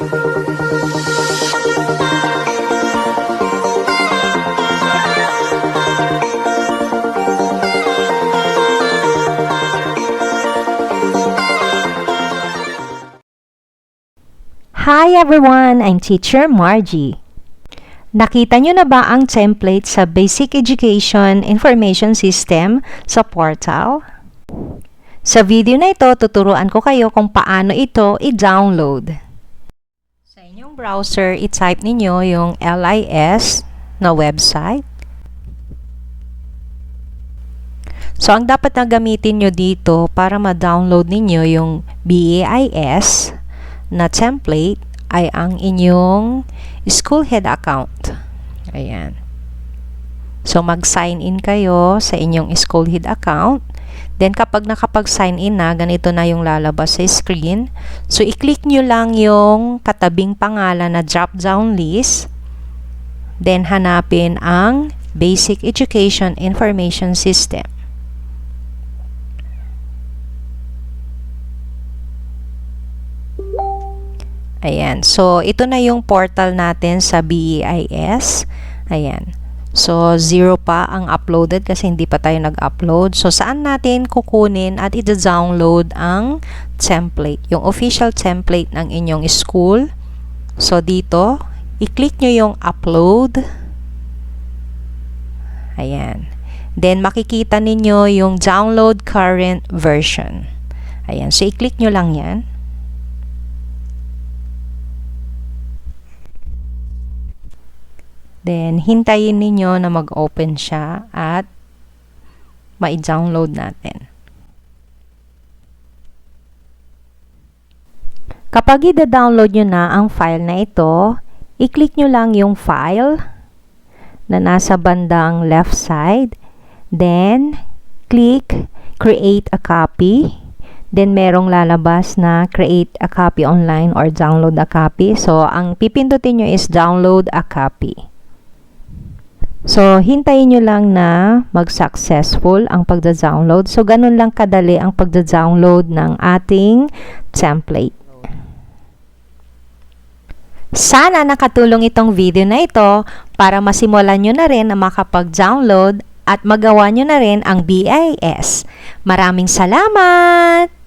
Hi everyone! I'm Teacher Margie. Nakita nyo na ba ang template sa Basic Education Information System sa portal? Sa video na ito, tuturuan ko kayo kung paano ito i-download. Sa inyong browser, i-type ninyo yung LIS na website. So, ang dapat na gamitin nyo dito para ma-download ninyo yung BAIS na template ay ang inyong Schoolhead account. Ayan. So, mag-sign in kayo sa inyong Schoolhead account. Then, kapag nakapag-sign in na, ganito na yung lalabas sa screen. So, i-click nyo lang yung katabing pangalan na drop-down list. Then, hanapin ang Basic Education Information System. Ayan. So, ito na yung portal natin sa BAIS. Ayan. So, 0 pa ang uploaded kasi hindi pa tayo nag-upload. So, saan natin kukunin at i-download ang template? Yung official template ng inyong school. So, dito, i-click nyo yung upload. Ayan. Then, makikita ninyo yung download current version. Ayan. So, i-click nyo lang yan. Then, hintayin ninyo na mag-open siya at ma-download natin. Kapag i-download nyo na ang file na ito, i-click nyo lang yung file na nasa bandang left side. Then, click Create a Copy. Then, merong lalabas na Create a Copy Online or Download a Copy. So, ang pipindutin nyo is Download a Copy. So, hintayin nyo lang na mag-successful ang pagda-download. So, ganun lang kadali ang pagda-download ng ating template. Sana nakatulong itong video na ito para masimulan nyo na rin na makapag-download at magawa nyo na rin ang BAIS. Maraming salamat!